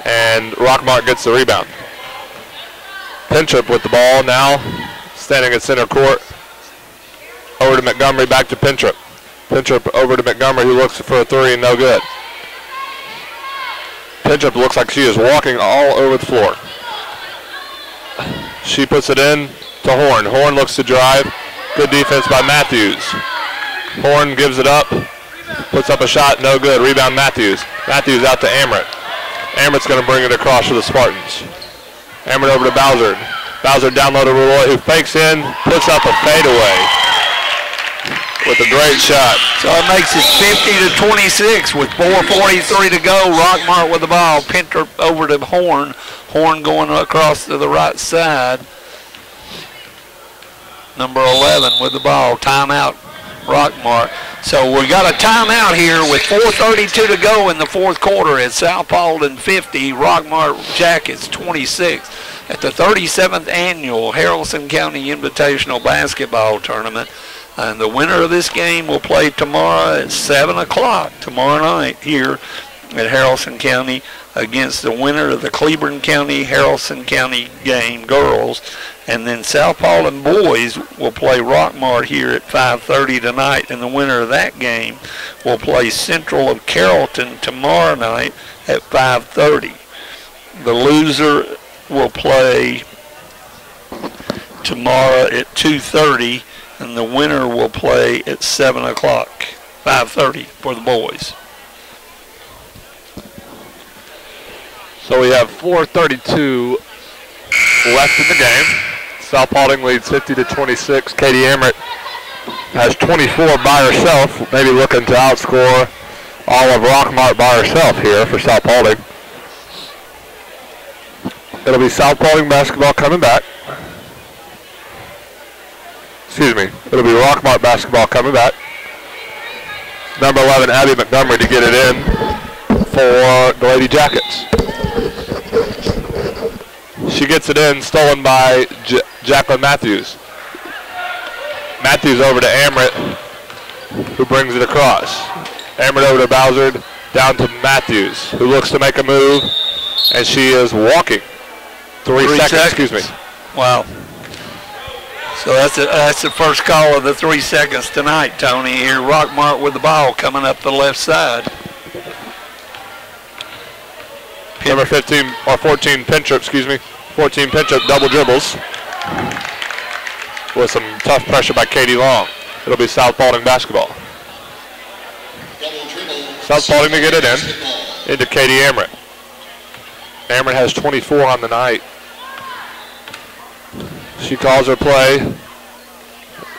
and Rockmart gets the rebound. Pinchup with the ball now, standing at center court. Over to Montgomery, back to Pinchup. Pinchup over to Montgomery, who looks for a 3 and no good. Pinchup looks like she is walking all over the floor. She puts it in to Horn. Horn looks to drive. Good defense by Matthews. Horn gives it up. Puts up a shot, no good. Rebound Matthews. Matthews out to Amrit. Amrit's going to bring it across to the Spartans. Amrit over to Bowser. Bowser down low to Roy, who fakes in, puts up a fadeaway with a great shot. So it makes it 50-26 with 4:43 to go. Rockmart with the ball. Pinter over to Horn. Horn going across to the right side. Number 11 with the ball. Timeout, Rockmart. So we got a timeout here with 4:32 to go in the fourth quarter at South Paulding 50, Rockmart Jackets 26 at the 37th annual Haralson County Invitational Basketball Tournament. And the winner of this game will play tomorrow at 7 o'clock tomorrow night here at Haralson County against the winner of the Cleburne County Haralson County game, girls. And then South Paulding boys will play Rockmart here at 5:30 tonight, and the winner of that game will play Central of Carrollton tomorrow night at 5:30. The loser will play tomorrow at 2:30, and the winner will play at 7 o'clock, 5:30 for the boys. So we have 4:32 left in the game. South Paulding leads 50-26. Katie Amrit has 24 by herself, maybe looking to outscore all of Rockmart by herself here for South Paulding. It'll be South Paulding basketball coming back. Excuse me, it'll be Rockmart basketball coming back. Number 11, Abby Montgomery to get it in for the Lady Jackets. She gets it in, stolen by Jacqueline Matthews. Matthews over to Amrit, who brings it across. Amrit over to Bowser, down to Matthews, who looks to make a move, and she is walking. Three seconds, excuse me. Wow. So that's the first call of the 3 seconds tonight, Tony. Here, Rockmart with the ball coming up the left side. Number 15, or 14, Pintrip, excuse me. 14, Pintrip, double dribbles. With some tough pressure by Katie Long. It'll be South Paulding basketball. South Paulding to get it in. Into Katie Amrit. Amrit has 24 on the night. She calls her play.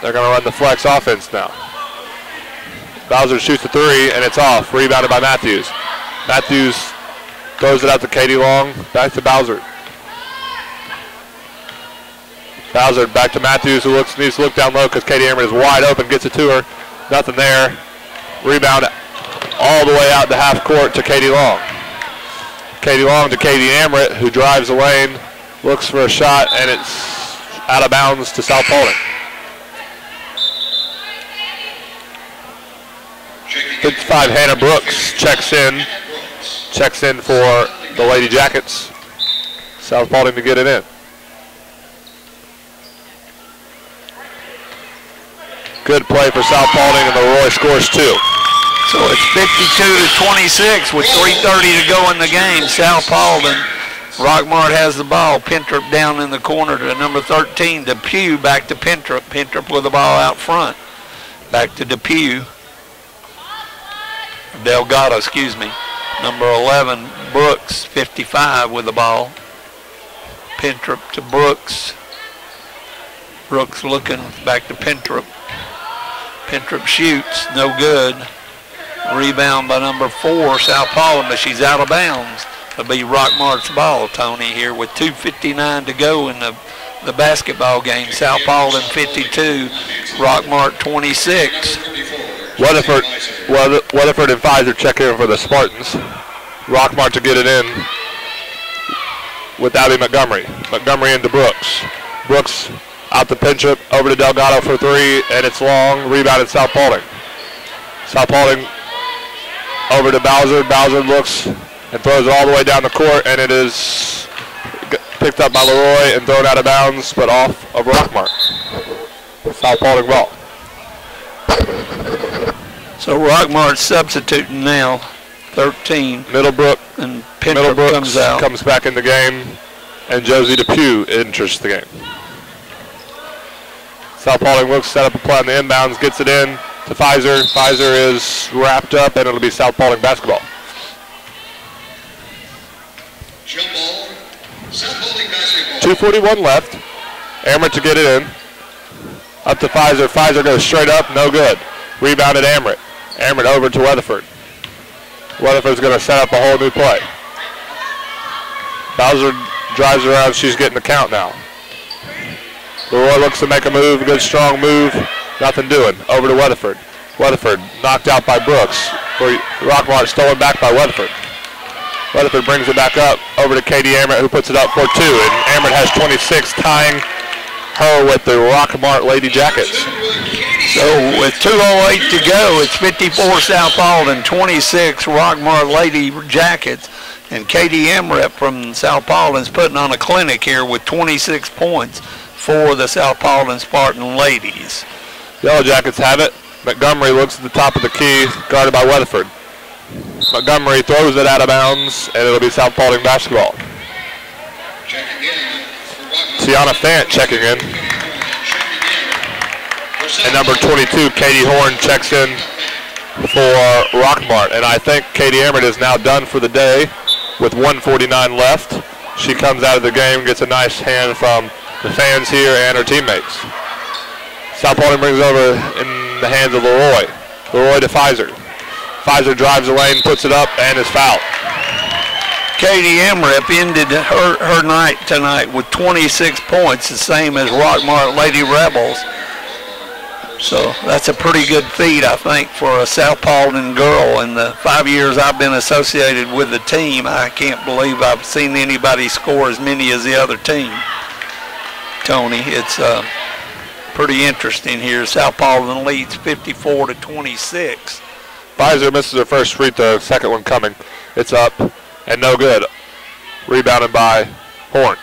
They're going to run the flex offense now. Bowser shoots the three, and it's off. Rebounded by Matthews. Matthews throws it out to Katie Long. Back to Bowser. Bowser back to Matthews, who needs to look down low because Katie Amrit is wide open. Gets it to her. Nothing there. Rebound all the way out to half court to Katie Long. Katie Long to Katie Amrit, who drives the lane, looks for a shot, and it's out of bounds to South Paulding. 55, Hannah Brooks checks in for the Lady Jackets. South Paulding to get it in. Good play for South Paulding, and the Roy scores 2. So it's 52-26 with 3:30 to go in the game. South Paulding. Rockmart has the ball. Pintrip down in the corner to number 13, Depew. Back to Pintrip. Pintrip with the ball out front. Back to Depew. Delgado, excuse me. Number 11, Brooks, 55 with the ball. Pintrip to Brooks. Brooks looking back to Pintrip. Pintrip shoots, no good. Rebound by number 4, South Paulding, but she's out of bounds. It'll be Rockmart's ball, Tony, here with 2:59 to go in the basketball game. South Paulding 52, Rockmart 26. Weatherford and Pfizer check in for the Spartans. Rockmart to get it in with Abby Montgomery. Montgomery into Brooks. Brooks out to Pintrip, over to Delgado for 3, and it's long. Rebounded South Paulding. South Paulding over to Bowser. Bowser looks and throws it all the way down the court, and it is picked up by Leroy and thrown out of bounds, but off of Rockmart. South Paulding ball. So Rockmart's substituting now, 13. Middlebrook and Pintrip comes out. Comes back in the game, and Josie Depew enters the game. South Paulding looks, set up a play on the inbounds, gets it in to Pfizer. Pfizer is wrapped up, and it'll be South Paulding basketball. 2:41 left. Amrit to get it in. Up to Pfizer. Pfizer goes straight up, no good. Rebounded Amrit. Amrit over to Weatherford. Weatherford's going to set up a whole new play. Bowser drives around. She's getting the count now. Leroy looks to make a move. Good strong move. Nothing doing. Over to Weatherford. Weatherford knocked out by Brooks. Rockmart stolen back by Weatherford. Weatherford brings it back up. Over to Katie Amrit, who puts it up for 2. And Amrit has 26, tying her with the Rockmart Lady Jackets. So with 2:08 to go, it's 54 South Paulding, 26 Rockmart Lady Jackets. And Katie Amrit from South Paulding's putting on a clinic here with 26 points for the South Paulding Spartan ladies. Yellow Jackets have it. Montgomery looks at the top of the key, guarded by Weatherford. Montgomery throws it out of bounds, and it'll be South Paulding basketball. Tiana Fant checking in. And number 22, Katie Horn, checks in for Rockmart. And I think Katie Amrit is now done for the day with 1:49 left. She comes out of the game, gets a nice hand from the fans here and her teammates. South Paulding brings over in the hands of Leroy. Leroy to Pfizer. Pfizer drives the lane, puts it up, and is fouled. Katie Amrit ended her night tonight with 26 points, the same as Rockmart Lady Rebels. So that's a pretty good feat, I think, for a South Paulding girl. In the 5 years I've been associated with the team, I can't believe I've seen anybody score as many as the other team. Tony, it's pretty interesting here. South Paulding leads 54-26. Pfizer misses her first free throw, second one coming. It's up and no good. Rebounded by Horn.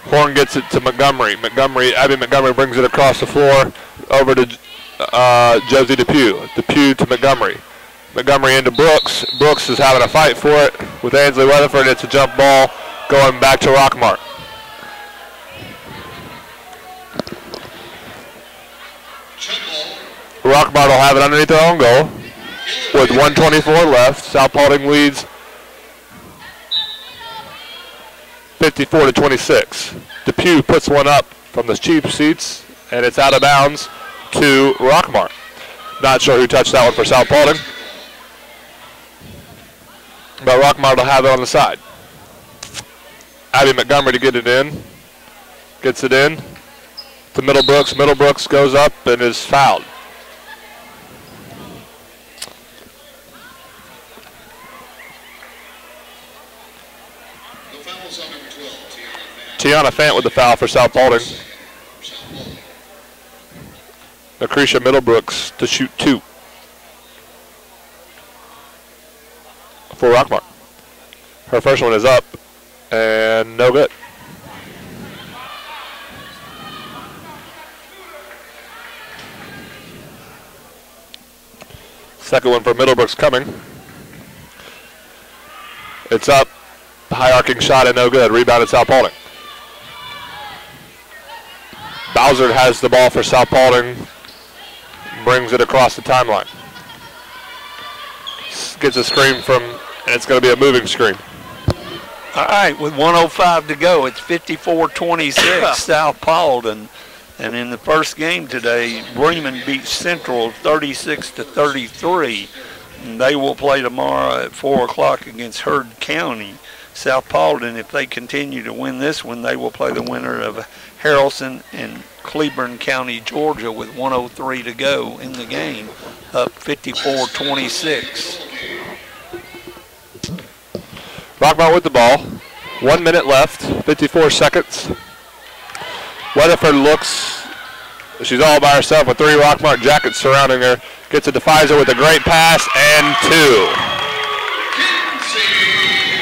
Horn gets it to Montgomery. Abby Montgomery brings it across the floor over to Josie Depew. Depew to Montgomery. Montgomery into Brooks. Brooks is having a fight for it with Ainsley Weatherford. It's a jump ball going back to Rockmart. Rockmart will have it underneath their own goal with 1:24 left. South Paulding leads 54-26. Depew puts one up from the cheap seats, and it's out of bounds to Rockmart. Not sure who touched that one for South Paulding, but Rockmart will have it on the side. Abby Montgomery to get it in. Gets it in to Middlebrooks. Middlebrooks goes up and is fouled. Tiana Fant with the foul for South Paulding. Lucretia Middlebrooks to shoot 2 for Rockmart. Her first one is up and no good. Second one for Middlebrooks coming. It's up. High arcing shot and no good. Rebounded South Paulding. Bowser has the ball for South Paulding. Brings it across the timeline. Gets a screen from, and it's going to be a moving screen. All right, with 1:05 to go, it's 54-26 South Paulding. And in the first game today, Bremen beat Central 36-33. And they will play tomorrow at 4 o'clock against Heard County. South Paulding, if they continue to win this one, they will play the winner of Harrelson and Cleburne County, Georgia, with 1:03 to go in the game, up 54-26. Rockmart with the ball. 1 minute left, 54 seconds. Weatherford looks, she's all by herself with 3 Rockmart Jackets surrounding her. Gets it to Pfizer with a great pass and 2.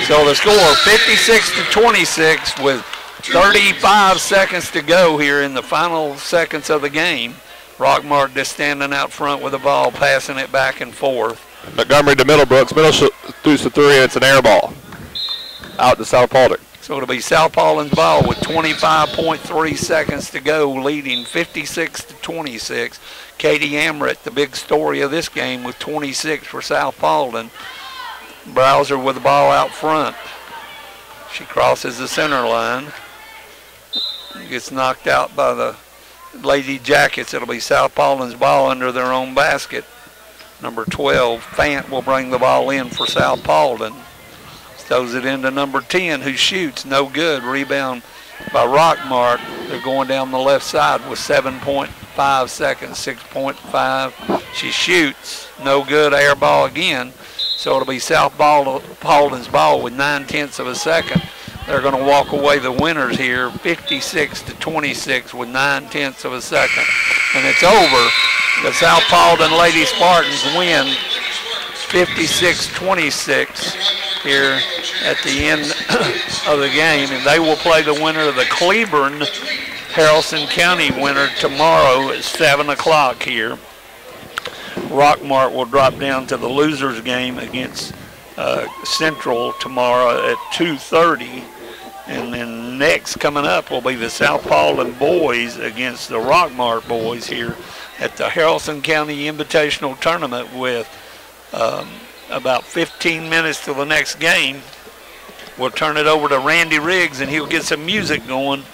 So the score 56-26 with 35 seconds to go here in the final seconds of the game. Rockmart just standing out front with the ball, passing it back and forth. Montgomery to Middlebrooks. Middle shoots the 3, and it's an air ball. Out to South Paulding. So it'll be South Paulding's ball with 25.3 seconds to go, leading 56-26. Katie Amrit, the big story of this game, with 26 for South Paulding. Browser with the ball out front. She crosses the center line. Gets knocked out by the Lady Jackets. It'll be South Paulding's ball under their own basket. Number 12, Fant, will bring the ball in for South Paulding. Throws it into number 10, who shoots. No good. Rebound by Rockmart. They're going down the left side with 7.5 seconds, 6.5. She shoots. No good. Air ball again. So it'll be South Paulding's ball with 9/10 of a second. They're going to walk away the winners here, 56-26 with 9/10 of a second. And it's over. The South Paulding Lady Spartans win 56-26 here at the end of the game. And they will play the winner of the Cleburne Haralson County winner tomorrow at 7 o'clock here. Rockmart will drop down to the losers game against Central tomorrow at 2:30. And then next coming up will be the South Paulding boys against the Rockmart boys here at the Haralson County Invitational Tournament with about 15 minutes till the next game. We'll turn it over to Randy Riggs and he'll get some music going.